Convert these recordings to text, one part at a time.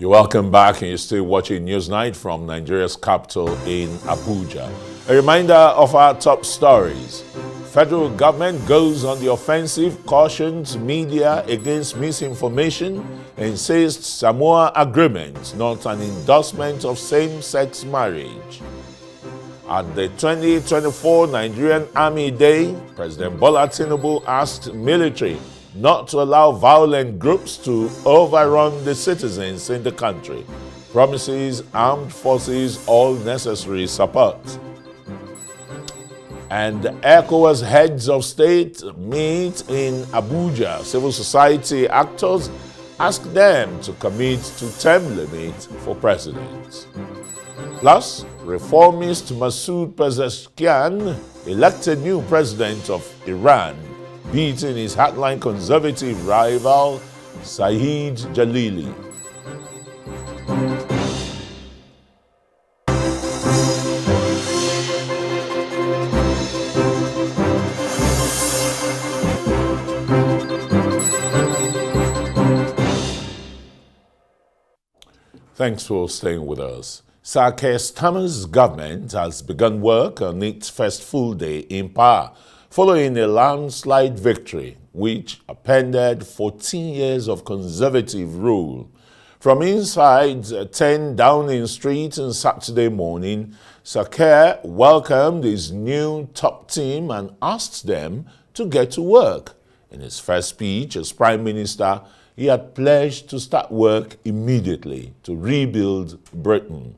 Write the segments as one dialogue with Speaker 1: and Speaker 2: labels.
Speaker 1: You're welcome back, and you're still watching Newsnight from Nigeria's capital in Abuja. A reminder of our top stories. Federal government goes on the offensive, cautions media against misinformation, and says Samoa agreement not an endorsement of same-sex marriage. At the 2024 Nigerian Army Day, President Bola Tinubu asked military not to allow violent groups to overrun the citizens in the country. Promises armed forces all necessary support. And ECOWAS heads of state meet in Abuja. Civil society actors ask them to commit to term limit for presidents. Plus, reformist Masoud Pezeshkian, elected new president of Iran, beating his hardline conservative rival Saeed Jalili. Thanks for staying with us. Sir Keir Starmer's government has begun work on its first full day in power, following a landslide victory which appended 14 years of conservative rule. From inside 10 Downing Street on Saturday morning, Sir Keir welcomed his new top team and asked them to get to work. In his first speech as Prime Minister, he had pledged to start work immediately to rebuild Britain.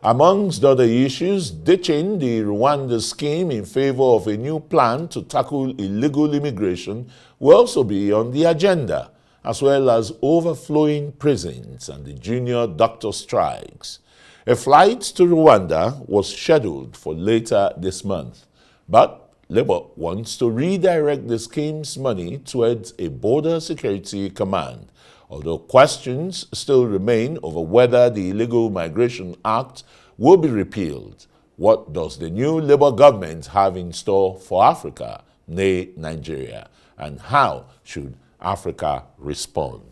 Speaker 1: Amongst other issues, ditching the Rwanda scheme in favor of a new plan to tackle illegal immigration will also be on the agenda, as well as overflowing prisons and the junior doctor strikes. A flight to Rwanda was scheduled for later this month, but Labour wants to redirect the scheme's money towards a border security command, although questions still remain over whether the Illegal Migration Act will be repealed. What does the new Labour government have in store for Africa, nay Nigeria, and how should Africa respond?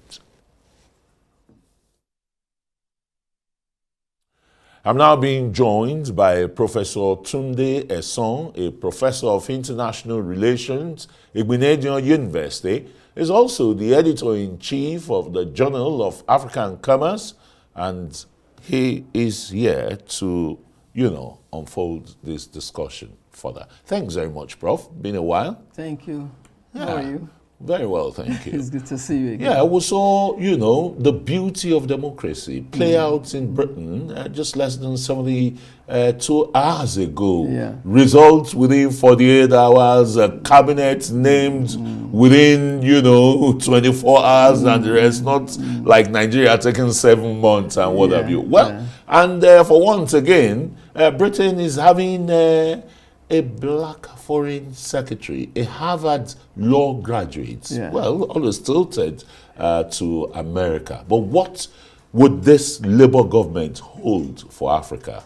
Speaker 1: I'm now being joined by Professor Tunde Esan, a professor of international relations at Igbinedion University. He's also the editor-in-chief of the Journal of African Commerce, and he is here to, unfold this discussion further. Thanks very much, Prof. Been a while.
Speaker 2: Thank you.
Speaker 1: Yeah.
Speaker 2: How are you?
Speaker 1: Very well, thank you.
Speaker 2: It's good to see you again.
Speaker 1: Yeah, we saw, the beauty of democracy play out in Britain just less than 72 hours ago.
Speaker 2: Yeah.
Speaker 1: Results within 48 hours, cabinet named within, 24 hours, and the rest, not like Nigeria taking 7 months and what have you. Well, and for once again, Britain is having a black foreign secretary, a Harvard law graduate, always tilted to America. But what would this Labour government hold for Africa?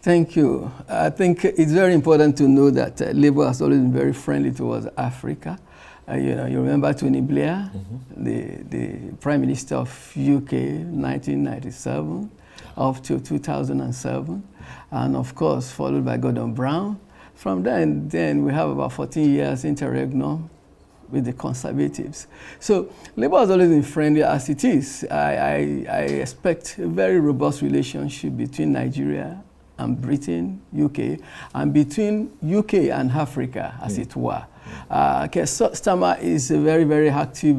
Speaker 2: Thank you. I think it's very important to know that Labour has always been very friendly towards Africa. You remember Tony Blair, the Prime Minister of UK, 1997, up to 2007, and of course followed by Gordon Brown. From then we have about 14 years interregnum with the Conservatives. So Labour has always been friendly as it is. I expect a very robust relationship between Nigeria and Britain, UK, and between UK and Africa, as it were. Keir Starmer is a very, very active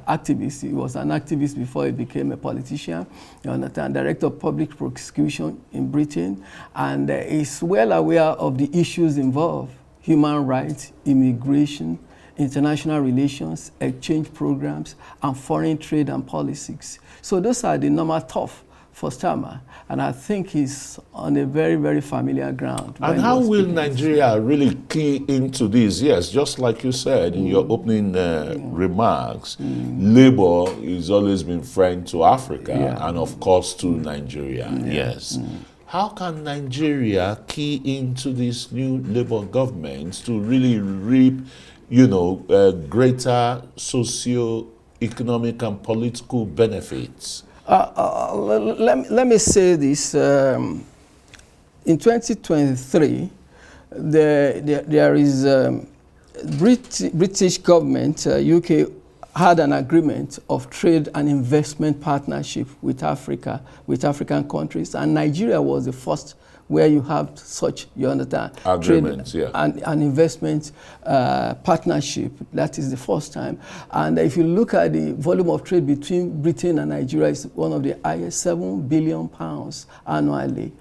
Speaker 2: activist. He was an activist before he became a politician. Director of Public Prosecution in Britain, and is well aware of the issues involved: human rights, immigration, international relations, exchange programs, and foreign trade and policies. So those are the normal tough for Starmer, and I think he's on a very, very familiar ground.
Speaker 1: And how will Nigeria really key into this? Yes, just like you said in your opening remarks, Labour has always been friend to Africa and of course to Nigeria, yes. How can Nigeria key into this new Labour government to really reap, greater socio-economic and political benefits?
Speaker 2: Let me say this. In 2023, there is British government, UK, had an agreement of trade and investment partnership with Africa, with African countries, and Nigeria was the first where you have such, you understand,
Speaker 1: agreements,
Speaker 2: trade and investment partnership. That is the first time. And if you look at the volume of trade between Britain and Nigeria, it's one of the highest, £7 billion annually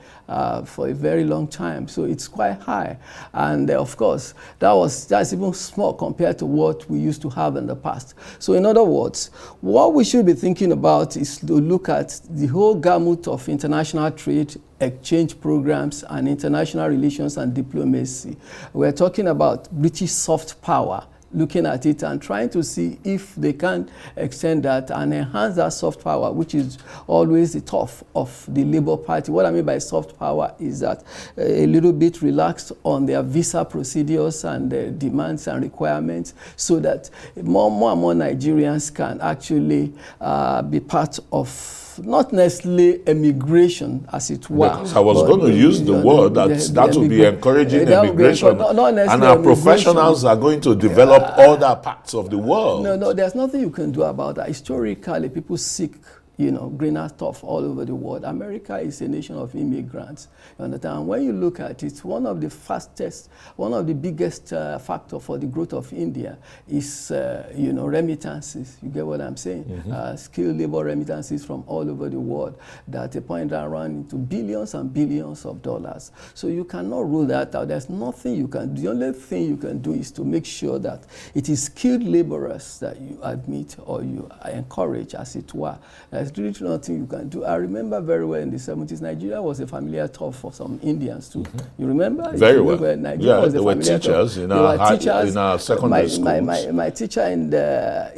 Speaker 2: for a very long time. So it's quite high. And of course, that's even small compared to what we used to have in the past. So in other words, what we should be thinking about is to look at the whole gamut of international trade, exchange programs, and international relations and diplomacy. We're talking about British soft power, looking at it and trying to see if they can extend that and enhance that soft power, which is always the tough of the Labour Party. What I mean by soft power is that a little bit relaxed on their visa procedures and their demands and requirements, so that more and more Nigerians can actually be part of not necessarily emigration, as it were.
Speaker 1: Because I was going to use the word that would be encouraging emigration, and our professionals are going to develop other parts of the world.
Speaker 2: No, there's nothing you can do about that. Historically, people seek, greener stuff all over the world. America is a nation of immigrants. You understand? When you look at it, one of the fastest, one of the biggest factor for the growth of India is, remittances. You get what I'm saying? Mm-hmm. Skilled labor remittances from all over the world that point around into billions and billions of dollars. So you cannot rule that out. There's nothing you can do. The only thing you can do is to make sure that it is skilled laborers that you admit or you encourage, as it were. There's really nothing you can do. I remember very well in the 70s, Nigeria was a familiar turf for some Indians too. Mm-hmm. You remember?
Speaker 1: Very well.
Speaker 2: Nigeria was
Speaker 1: they were teachers in our secondary schools.
Speaker 2: My teacher in the,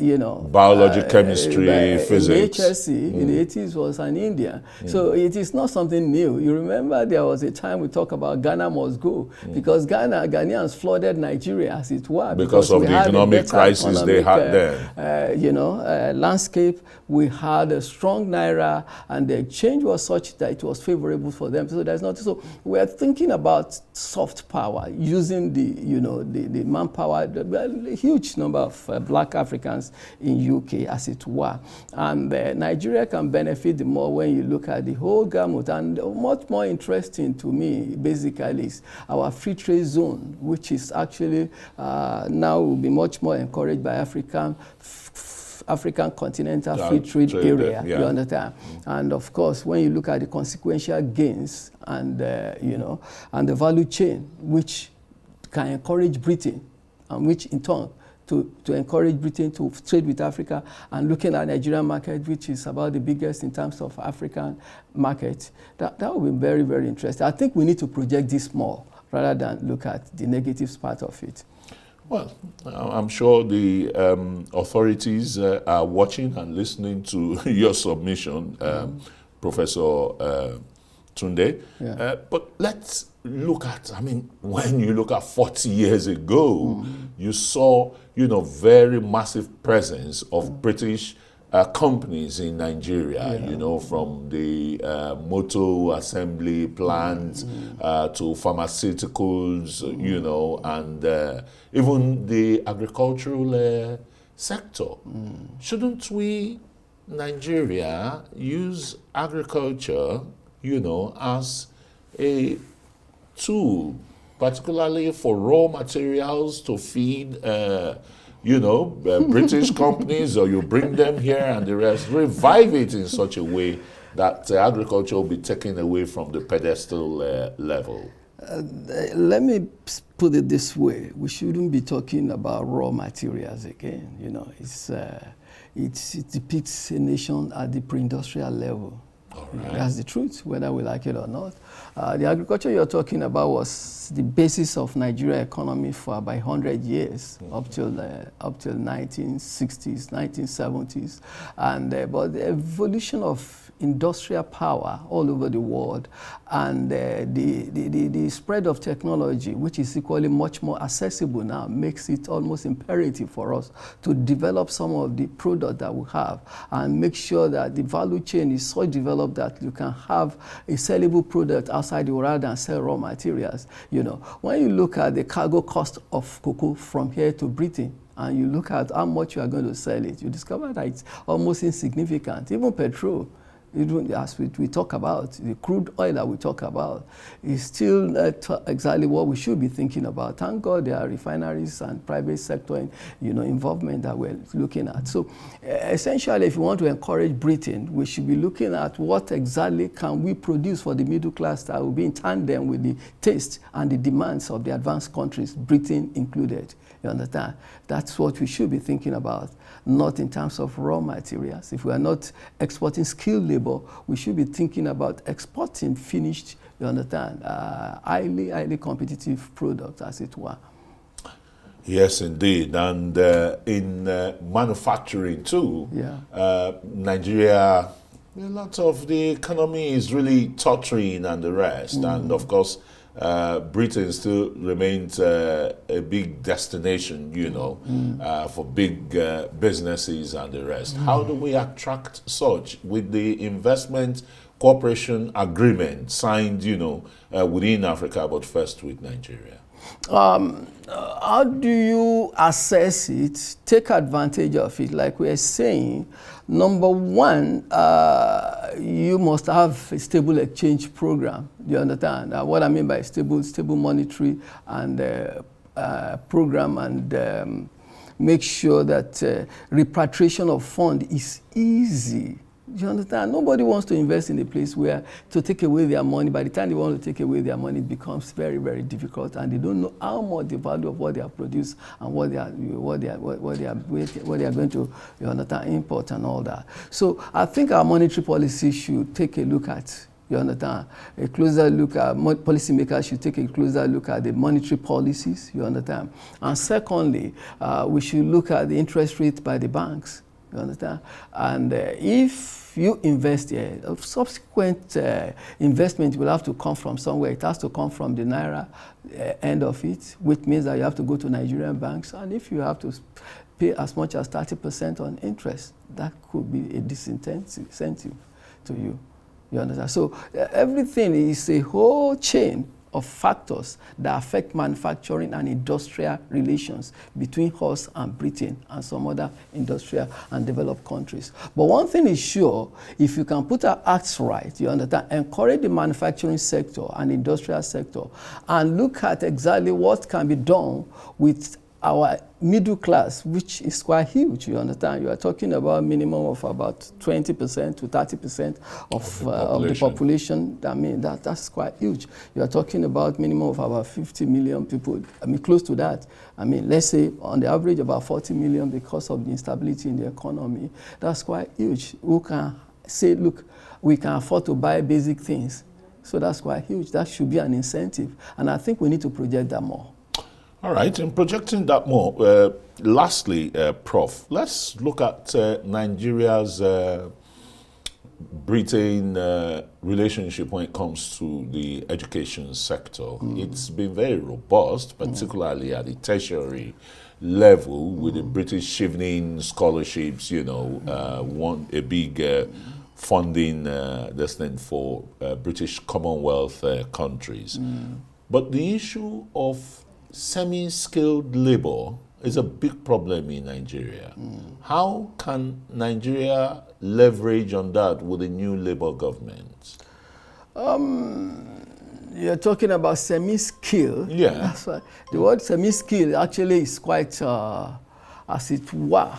Speaker 1: biology, chemistry, physics.
Speaker 2: In HSC in the 80s was an Indian. So it is not something new. You remember there was a time we talked about Ghana must go because Ghanaians flooded Nigeria, as it were.
Speaker 1: Because of the economic crisis they had there.
Speaker 2: Landscape, we had a strong naira, and the exchange was such that it was favorable for them. So there's not. So we're thinking about soft power, using the manpower, a huge number of black Africans in UK, as it were, and Nigeria can benefit more when you look at the whole gamut. And much more interesting to me, basically, is our free trade zone, which is actually now will be much more encouraged by African continental free trade area, you understand? And of course, when you look at the consequential gains and, and the value chain, which can encourage Britain, and which in turn to encourage Britain to trade with Africa, and looking at Nigerian market, which is about the biggest in terms of African market, that will be very, very interesting. I think we need to project this more rather than look at the negative part of it.
Speaker 1: Well, I'm sure the authorities are watching and listening to your submission, Professor Tunde. Yeah. But let's look at, when you look at 40 years ago, you saw, very massive presence of British companies in Nigeria, from the motor assembly plants to pharmaceuticals, and even the agricultural sector. Shouldn't we, Nigeria, use agriculture, as a tool, particularly for raw materials to feed British companies, or you bring them here and the rest, revive it in such a way that agriculture will be taken away from the pedestal level?
Speaker 2: Let me put it this way. We shouldn't be talking about raw materials again. It depicts a nation at the pre-industrial level. Right. That's the truth, whether we like it or not. The agriculture you're talking about was the basis of Nigeria economy for about 100 years, up till 1960s, 1970s. And but the evolution of industrial power all over the world and the spread of technology, which is equally much more accessible now, makes it almost imperative for us to develop some of the products that we have and make sure that the value chain is so developed that you can have a sellable product outside the world rather than sell raw materials. You know, when you look at the cargo cost of cocoa from here to Britain, and you look at how much you are going to sell it, you discover that it's almost insignificant. Even petrol, even as we talk about, the crude oil that we talk about is still not exactly what we should be thinking about. Thank God there are refineries and private sector involvement that we're looking at. So essentially, if we want to encourage Britain, we should be looking at what exactly can we produce for the middle class that will be in tandem with the taste and the demands of the advanced countries, Britain included. You understand? That's what we should be thinking about, not in terms of raw materials. If we are not exporting skilled labor, we should be thinking about exporting finished, you understand, highly competitive products, as it were.
Speaker 1: Yes, indeed. And in manufacturing too, Nigeria, a lot of the economy is really tottering and the rest. And of course, Britain still remains a big destination, for big businesses and the rest. How do we attract such with the investment cooperation agreement signed, within Africa, but first with Nigeria?
Speaker 2: How do you assess it, take advantage of it? Like we are saying, number one, you must have a stable exchange program. Do you understand? What I mean by stable monetary and program, and make sure that repatriation of fund is easy. Do you understand? Nobody wants to invest in a place where to take away their money. By the time they want to take away their money, it becomes very, very difficult, and they don't know how much the value of what they have produced and what they are going to, import and all that. So I think our monetary policy should take a look at. You understand? A closer look at policymakers should take a closer look at the monetary policies. You understand? And secondly, we should look at the interest rate by the banks. You understand? And if you invest here, subsequent investment will have to come from somewhere. It has to come from the Naira end of it, which means that you have to go to Nigerian banks. And if you have to pay as much as 30% on interest, that could be a disincentive to you. You understand? So everything is a whole chain of factors that affect manufacturing and industrial relations between us and Britain and some other industrial and developed countries. But one thing is sure, if you can put our acts right, you understand, encourage the manufacturing sector and industrial sector, and look at exactly what can be done with our middle class, which is quite huge, you understand. You are talking about minimum of about 20% to 30% of the population. I mean, that's quite huge. You are talking about minimum of about 50 million people. I mean, close to that. I mean, let's say on the average about 40 million because of the instability in the economy. That's quite huge. Who can say, look, we can afford to buy basic things. So that's quite huge. That should be an incentive. And I think we need to project that more.
Speaker 1: All right, in projecting that more, lastly, Prof, let's look at Nigeria's Britain relationship when it comes to the education sector. It's been very robust, particularly at the tertiary level, with the British evening scholarships, want a big funding destined for British Commonwealth countries. But the issue of semi-skilled labor is a big problem in Nigeria. How can Nigeria leverage on that with a new labor government?
Speaker 2: You're talking about semi-skilled.
Speaker 1: Yeah.
Speaker 2: That's why the word semi-skilled actually is quite, as it were.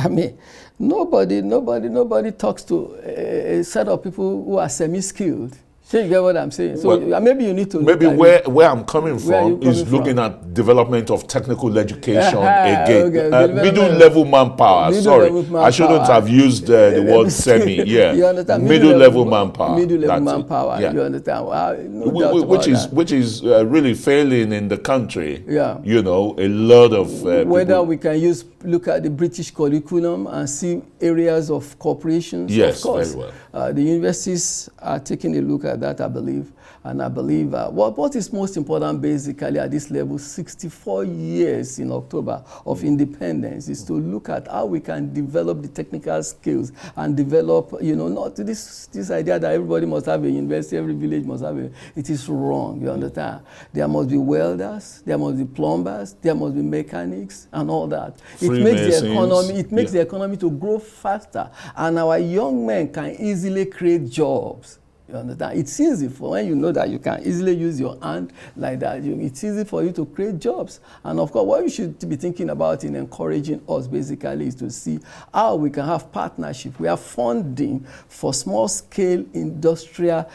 Speaker 2: I mean, nobody talks to a set of people who are semi-skilled. So you get what I'm saying? So
Speaker 1: Well,
Speaker 2: maybe you need to
Speaker 1: maybe
Speaker 2: look at
Speaker 1: where I'm coming
Speaker 2: Where are you
Speaker 1: from is
Speaker 2: coming
Speaker 1: looking
Speaker 2: from?
Speaker 1: at development of technical education
Speaker 2: Okay,
Speaker 1: again.
Speaker 2: development
Speaker 1: Middle
Speaker 2: of-
Speaker 1: level manpower.
Speaker 2: middle
Speaker 1: Sorry,
Speaker 2: level
Speaker 1: I shouldn't
Speaker 2: manpower.
Speaker 1: have used the word semi. Yeah,
Speaker 2: You understand?
Speaker 1: middle level manpower.
Speaker 2: Middle level
Speaker 1: That's it.
Speaker 2: manpower.
Speaker 1: Yeah.
Speaker 2: You understand? No doubt about that.
Speaker 1: Which is really failing in the country.
Speaker 2: Yeah.
Speaker 1: You know, a lot of
Speaker 2: Whether
Speaker 1: people.
Speaker 2: we can look at the British curriculum and see areas of corporations.
Speaker 1: Yes,
Speaker 2: of course.
Speaker 1: very well.
Speaker 2: The universities are taking a look at that, I believe. And I believe what is most important basically at this level, 64 years in October of independence, is to look at how we can develop the technical skills and develop, not this idea that everybody must have a university, every village must have it is wrong, you understand? There must be welders, there must be plumbers, there must be mechanics and all that. It makes the economy to grow faster, and our young men can easily create jobs. You understand? It's easy for when you know that you can easily use your hand like that. It's easy for you to create jobs. And of course, what we should be thinking about in encouraging us basically is to see how we can have partnership. We have funding for small-scale industrial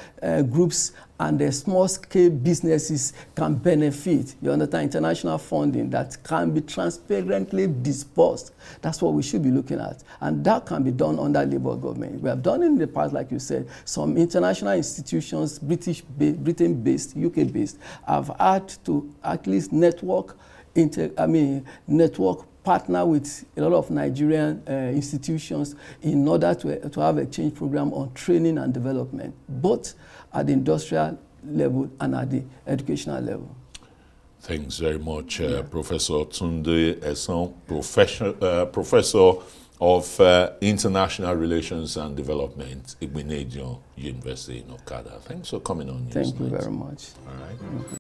Speaker 2: groups, and the small-scale businesses can benefit. You understand? International funding that can be transparently disbursed. That's what we should be looking at. And that can be done under Labour government. We have done it in the past, like you said. Some international institutions, Britain-based, UK-based, have had to at least network partner with a lot of Nigerian institutions in order to have a change program on training and development, both at the industrial level and at the educational level.
Speaker 1: Thanks very much, Professor Tunde Esan, Professor of International Relations and Development, Igbenedion University in Okada. Thanks for coming on.
Speaker 2: Thank you very much.
Speaker 1: All right.